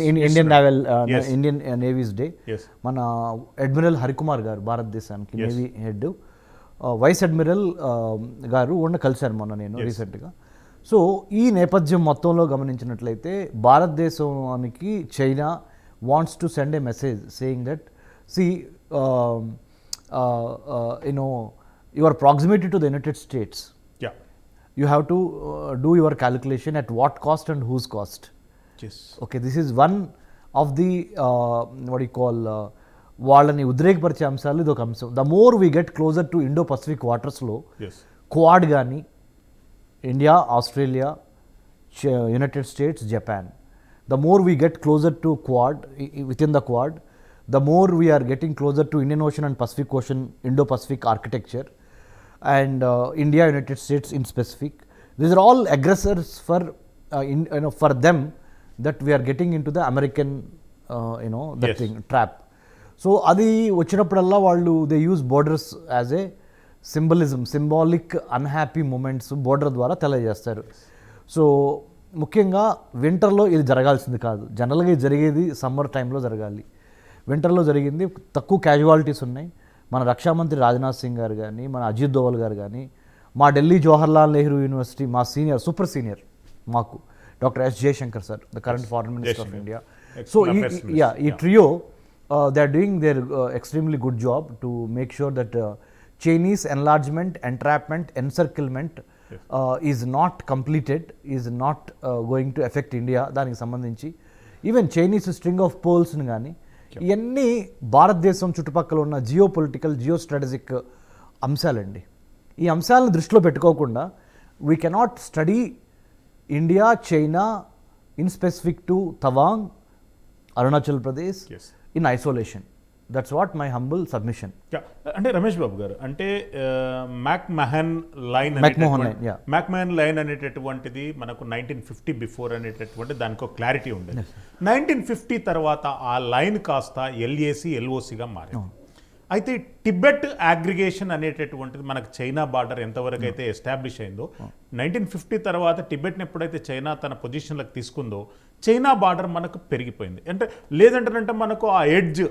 Indian naval Yes. Indian navies day Yes. మన admiral Harikumar గారు భారతదేశానికి నేవీ హెడ్ వైస్ అడ్మిరల్ గారు ఉన్న కలిశారు మొన్న నేను రీసెంట్గా. సో ఈ నేపథ్యం మొత్తంలో గమనించినట్లయితే భారతదేశానికి China wants to send a message saying that see you know your proximity to the United States Yeah. you have to do your calculation at what cost and whose cost. Yes. Okay, this is one of the what you call వాళ్ళని ఉద్రేకపరిచే అంశాలు ఇది ఒక అంశం. The more we get closer to Indo Pacific వాటర్స్లో Yes. Quad కానీ India, Australia, United States, Japan, the more we get closer to Quad, with in the Quad, the more we are getting closer to Indian Ocean and Pacific Ocean, Indo Pacific architecture, and India, United States in specific. These are all aggressors for them that we are getting into the American, that Yes. thing, trap. So అది వచ్చినప్పుడల్లా వాళ్ళు they use borders as a symbolic unhappy moments border ద్వారా తెలియజేస్తారు. So ముఖ్యంగా వింటర్లో ఇది జరగాల్సింది కాదు. జనరల్గా ఇది జరిగేది సమ్మర్ టైంలో జరగాలి. వింటర్లో జరిగింది, తక్కువ క్యాజువాలిటీస్ ఉన్నాయి. మన రక్షామంత్రి రాజ్నాథ్ సింగ్ గారు కానీ, మన అజిత్ దోవల్ గారు కానీ, మా ఢిల్లీ జవహర్లాల్ నెహ్రూ యూనివర్సిటీ మా సీనియర్, సూపర్ సీనియర్ మాకు doctor S Jaishankar sir, the current foreign minister of India. So ఈ trio they are doing their extremely good job to make sure that Chinese enlargement, entrapment, encirclement is not completed, is not going to effect India. దానికి సంబంధించి even Chinese string of పోల్స్ని కానీ ఇవన్నీ భారతదేశం చుట్టుపక్కల ఉన్న geo political, geo strategic అంశాలండి. ఈ అంశాలను దృష్టిలో పెట్టుకోకుండా we cannot study India, China in specific to Tawang, Arunachal Pradesh in isolation. That's what my humble submission. అంటే రమేష్ బాబు గారు, అంటే మ్యాక్మహన్ లైన్ అనేటటువంటిది మనకు 1950 బిఫోర్ అనేటటువంటి దానికి ఒక క్లారిటీ ఉండేది. 1950 తర్వాత ఆ లైన్ కాస్త ఎల్ఏసి, ఎల్ఓసిగా మారింది. అయితే టిబెట్ అగ్రిగేషన్ అనేటటువంటిది మనకు చైనా బార్డర్ ఎంతవరకు అయితే ఎస్టాబ్లిష్ అయిందో, 1950 తర్వాత టిబెట్ని ఎప్పుడైతే చైనా తన పొజిషన్లకు తీసుకుందో చైనా బార్డర్ మనకు పెరిగిపోయింది. అంటే లేదంటే మనకు ఆ ఎడ్జ్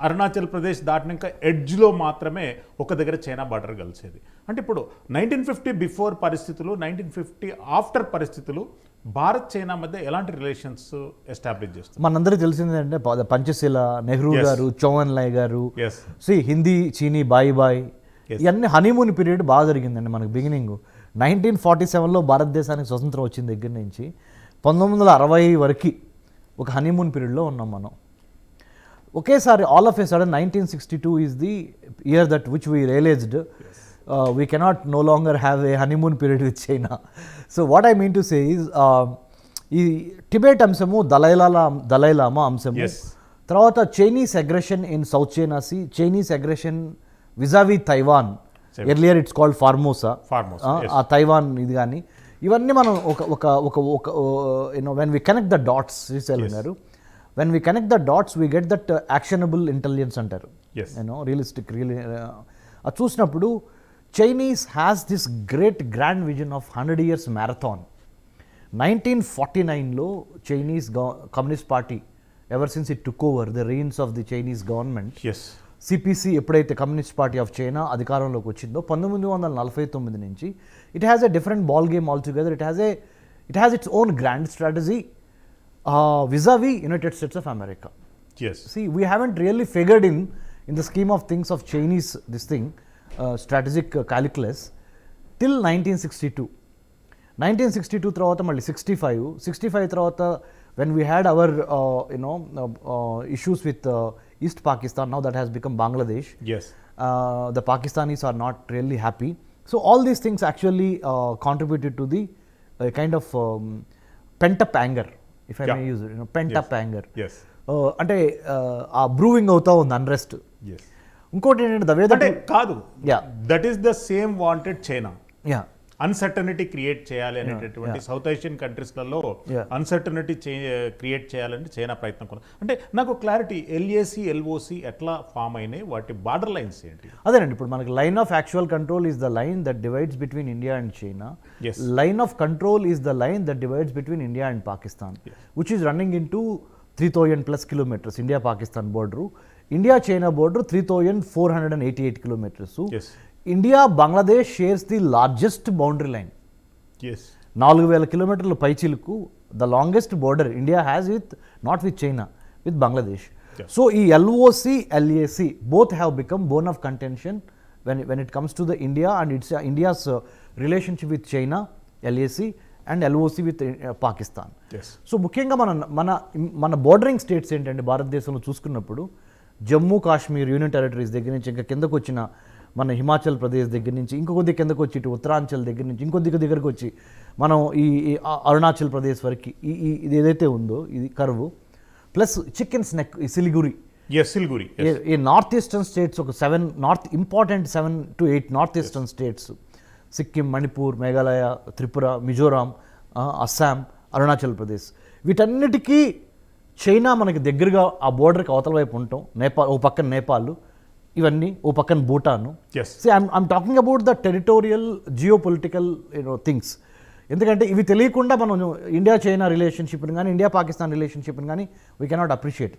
అరుణాచల్ ప్రదేశ్ దాటినాక ఎడ్జ్లో మాత్రమే ఒక దగ్గర చైనా బార్డర్ కలిసేది. అంటే ఇప్పుడు 1950 బిఫోర్ పరిస్థితులు, 1950 ఆఫ్టర్ పరిస్థితులు భారత్ చైనా మధ్య ఎలాంటి రిలేషన్స్ ఎస్టాబ్లిష్ చేస్తారు? మనందరికీ తెలిసిందంటే పంచశీల, నెహ్రూ గారు, చౌవన్ లై గారు, హిందీ, చీనీ, బాయ్ బాయ్, ఇవన్నీ హనీమూన్ పీరియడ్ బాగా జరిగిందండి మనకు. బిగినింగ్ 1947లో భారతదేశానికి స్వతంత్రం వచ్చిన దగ్గర నుంచి 1960 వరకు ఒక హనీమూన్ పీరియడ్లో ఉన్నాం మనం. ఒకేసారి all of a sudden 1962 is the year that which we realised we cannot no longer have a honeymoon period with China. So what I mean to say is ఈ టిబెట్ అంశము, దలైలామా అంశము, తర్వాత Chinese aggression in South China Sea, Chinese aggression vis-a-vis Taiwan, earlier it's called Formosa, ఆ Taiwan ఇది కానీ, ఇవన్నీ మనం ఒక when we connect the dots, Srisailam garu, when we connect the dots we get that actionable intelligence అంటారు, రియలిస్టిక్. అది చూసినప్పుడు Chinese has this great grand vision of 100 years marathon. 1949లో Chinese Communist Party, ever since it took over the reins of the Chinese government, CPC ఎప్పుడైతే communist party of China అధికారంలోకి వచ్చిందో 1949 నుంచి it has a different ball game altogether. It has its own grand strategy vis-a-vis United States of America. See, we haven't really figured in the scheme of things of Chinese this thing, strategic calculus till 1962 తర్వాత మళ్ళీ 65 తర్వాత when we had our issues with East Pakistan, now that has become Bangladesh. The Pakistanis are not really happy. So all these things actually contributed to the kind of pent up anger, if I may use it, pent up anger. అంటే ఆ brewing అవుతా ఉంది unrest. ఇంకోటి ఏంటంటే కాదు, that is the same wanted China. Uncertainty create చేయాలి అనేటటువంటి south Asian కంట్రీస్లలో uncertainty create చేయాలంటే చైనా ప్రయత్నం కూడా. అంటే నాకు క్లారిటీ ఎల్ఏసి ఎల్ఓసి ఎట్లా ఫామ్ అయినాయి, వాటి బార్డర్ లైన్స్ ఏంటి? అదేనండి, ఇప్పుడు మనకి line of actual control is the line that divides between India and China. Line of control is the line that divides between India and Pakistan, which is running in to 3,000+ kilometers. India-Pakistan border, India-China border 3,488 kilometers. Yes. India-Bangladesh shares the largest boundary line. Yes. 4,000 kilometers పైచిలకు the longest border India has with, not with China, with Bangladesh. Yeah. So, LOC, LAC both have become bone of contention when it comes to the India and its India's relationship with China, LAC, and LOC with Pakistan. So ముఖ్యంగా మన bordering states ఏంటంటే భారతదేశంలో చూసుకున్నప్పుడు Jammu Kashmir union territories దగ్గర నుంచి ఇంకా కిందకు వచ్చిన మన హిమాచల్ ప్రదేశ్ దగ్గర నుంచి ఇంకొద్ది కిందకు వచ్చి ఇటు ఉత్తరాంచల్ దగ్గర నుంచి ఇంకొద్ది దగ్గరకు వచ్చి మనం ఈ అరుణాచల్ ప్రదేశ్ వరకు ఇది ఏదైతే ఉందో ఇది కర్వ్ ప్లస్ చికెన్స్ నెక్ ఈ సిలిగురి ఈ నార్త్ ఈస్టర్న్ స్టేట్స్ ఒక 7 to 8 north eastern states, Sikkim, Manipur, Meghalaya, Tripura, Mizoram, Assam, Arunachal Pradesh, వీటన్నిటికీ చైనా మనకి దగ్గరగా ఆ బోర్డర్కి అవతల వైపు ఉంటాం. ఓ పక్కన నేపాల్, ఇవన్నీ ఓ పక్కన Bhutan. I'm talking about the territorial geo political things. ఎందుకంటే ఇవి తెలియకుండా మనం ఇండియా చైనా రిలేషన్షిప్ని కానీ ఇండియా పాకిస్తాన్ రిలేషన్షిప్ని కానీ వీ కెనాట్ అప్రిషియేట్.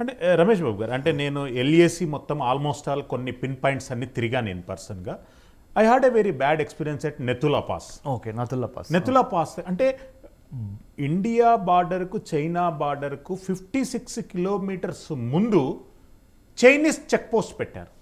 అంటే రమేష్ బాబు గారు, అంటే నేను ఎల్ఏసి మొత్తం ఆల్మోస్ట్ ఆల్ కొన్ని పిన్ పాయింట్స్ అన్ని తిరిగా నేను పర్సన్గా. I had a very bad experience at Netula Pass. Okay, Netula Pass అంటే ఇండియా బార్డర్కు చైనా బార్డర్కు 56 kilometers ముందు చైనీస్ చెక్ పోస్ట్ పెట్టారు.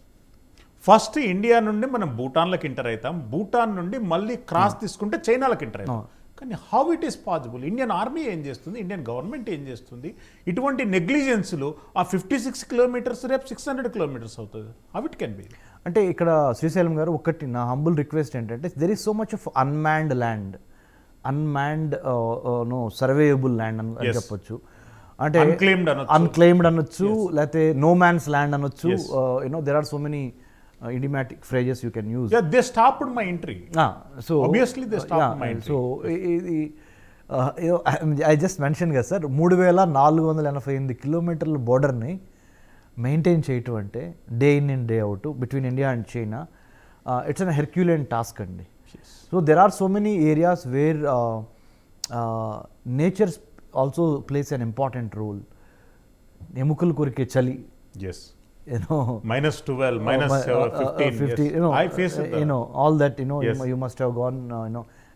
ఫస్ట్ ఇండియా నుండి మనం భూటాన్లకు ఎంటర్ అవుతాం, భూటాన్ నుండి మళ్ళీ క్రాస్ తీసుకుంటే చైనాలకు ఎంటర్ అవుతాం. కానీ how it is possible? Indian army ఏం చేస్తుంది, ఇండియన్ గవర్నమెంట్ ఏం చేస్తుంది? ఇటువంటి నెగ్లిజెన్స్లు ఆ 56 kilometers రేపు 600 kilometers అవుతుంది. How it can be? అంటే ఇక్కడ శ్రీశైలం గారు ఒకటి నా హంబుల్ రిక్వెస్ట్ ఏంటంటే there is so much of unmanned land, surveyable land అని చెప్పొచ్చు. అంటే అన్క్లెయిమ్డ్ అనొచ్చు, లేకపోతే నో మ్యాన్స్ ల్యాండ్ అనొచ్చు. There are so many idiomatic phrases you can use. Yeah, they stopped my entry. So obviously they stopped my entry. So I just mentioned కదా sir, 3,488 kilometers బోర్డర్ని maintain చేయటం అంటే day in and day out between India and China, it's an herculean task అండి. So there are so many areas where nature also plays an important role. ఎముకలు కొరికే చలి, -12, -15, I faced all that, you must have gone,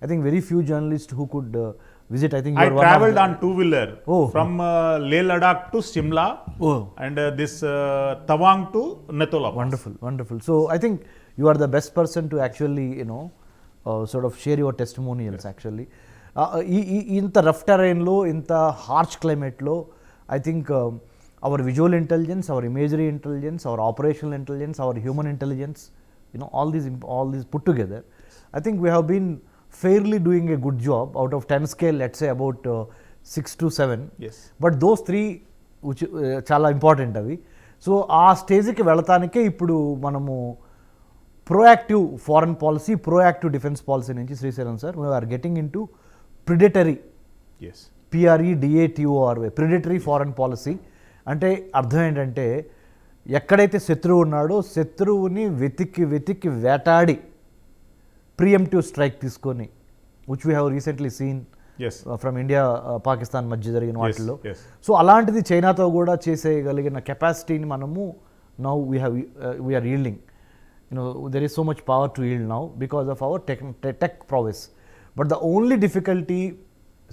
I think very few journalists who could visit. I think I traveled on two-wheeler from Leh Ladakh to Shimla and this Tawang to Netula. Wonderful. So I think you are the best person to actually sort of share your testimonials. Actually ఇంత rough terrain లో, ఇంత harsh climate లో, I think our visual intelligence, our imagery intelligence, our operational intelligence, our human intelligence, all these put together, I think we have been fairly doing a good job. Out of 10 scale, let's say about 6 to 7. Yes. But those 3 which చాలా important అవి. So ఆ స్టేజ్కి వెళతానికే ఇప్పుడు మనము proactive foreign policy, proactive defence policy నుంచి Srisailam sir we are getting in to predatory, PREDATORY, predatory foreign policy. అంటే అర్థం ఏంటంటే ఎక్కడైతే శత్రువు ఉన్నాడో శత్రువుని వెతికి వేటాడి ప్రియంప్టివ్ స్ట్రైక్ తీసుకొని, which we have recently seen from India Pakistan మధ్య జరిగిన వాటిల్లో. సో అలాంటిది చైనాతో కూడా చేసేయగలిగిన కెపాసిటీని మనము now we are yielding. There is so much power to yield now because of our tech prowess. But the only difficulty,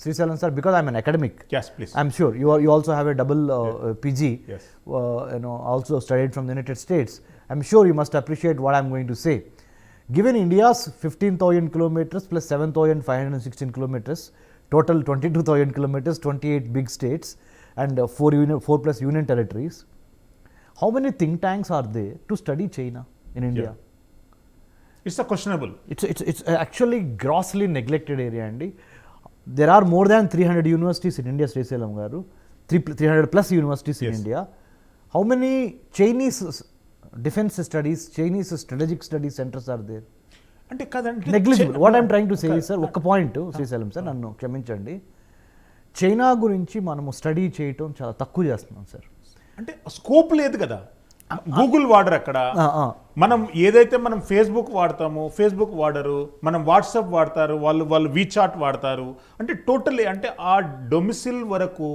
Srisailam sir, because I'm an academic. Yes, please. I'm sure you also have a double PG. Yes. Also studied from the United States. I'm sure you must appreciate what I'm going to say. Given India's 15,000 kilometers plus 7,516 kilometers, total 22,000 kilometers, 28 big states, and 4 plus union territories, how many think tanks are there to study China in India? It's a questionable. It's actually grossly neglected area, Andy. There are more than 300 universities in India, Srisailam garu, 300 plus universities in India. How many Chinese defense studies, Chinese strategic studies centers are there? అంటే కదంటే negligible. What I'm trying to say sir, ఒక్క point Srisailam sir, నన్ను క్షమించండి. China గురించి మనము study చేయటం చాలా తక్కువ చేస్తున్నాం సార్. అంటే స్కోప్ లేదు కదా. గూగుల్ వాడరు అక్కడ. మనం ఏదైతే మనం ఫేస్బుక్ వాడతామో ఫేస్బుక్ వాడరు, మనం వాట్సాప్ వాడతారు, వాళ్ళు వీచాట్ వాడతారు. అంటే టోటలీ అంటే ఆ డొమిసిల్ వరకు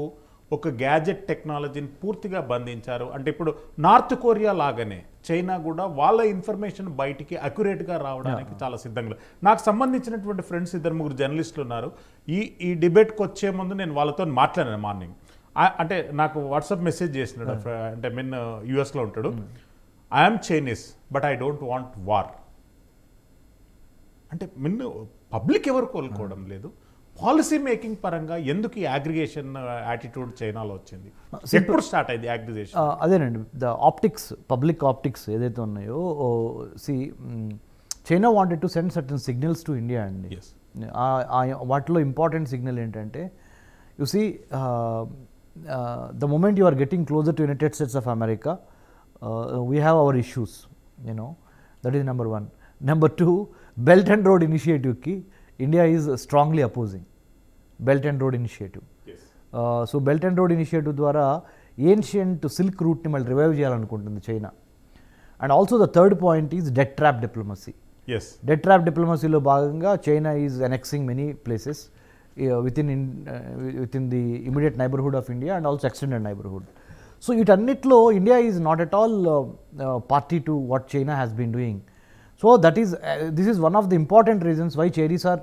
ఒక గ్యాజెట్ టెక్నాలజీని పూర్తిగా బంధించారు. అంటే ఇప్పుడు నార్త్ కొరియా లాగానే చైనా కూడా వాళ్ళ ఇన్ఫర్మేషన్ బయటికి అక్యురేట్గా రావడానికి చాలా సిద్ధంగా. నాకు సంబంధించినటువంటి ఫ్రెండ్స్ 2-3 జర్నలిస్టులు ఉన్నారు. ఈ డిబేట్కి వచ్చే ముందు నేను వాళ్ళతో మాట్లాడాను మార్నింగ్. అంటే నాకు వాట్సాప్ మెసేజ్ చేసినాడు. అంటే యూఎస్లో ఉంటాడు. I'm Chinese but I don't want war. అంటే పబ్లిక్ ఎవరు కోలుకోవడం లేదు. పాలసీ మేకింగ్ పరంగా ఎందుకు ఈ అగ్రిగేషన్ యాటిట్యూడ్ చైనాలో వచ్చింది? ఎప్పుడు స్టార్ట్ అయింది అగ్రిగేషన్? అదేనండి, ద ఆప్టిక్స్, పబ్లిక్ ఆప్టిక్స్ ఏదైతే ఉన్నాయో, China wanted to send certain signals to India అండి. వాటిలో ఇంపార్టెంట్ సిగ్నల్ ఏంటంటే, you see the moment you are getting closer to United States of America, we have our issues, that is number one. Number two, Belt and Road Initiative ki India is strongly opposing Belt and Road Initiative. Yes. So Belt and Road Initiative ద్వారా ancient silk route ని మళ్ళీ revive చేయాలనుకుంటుంది China. And also the third point is debt trap diplomacy. Debt trap డిప్లొమసీలో భాగంగా China is annexing many places within the immediate neighborhood of India and also extended neighborhood. So itannitlo India is not at all party to what China has been doing. So that is this is one of the important reasons why Chinese are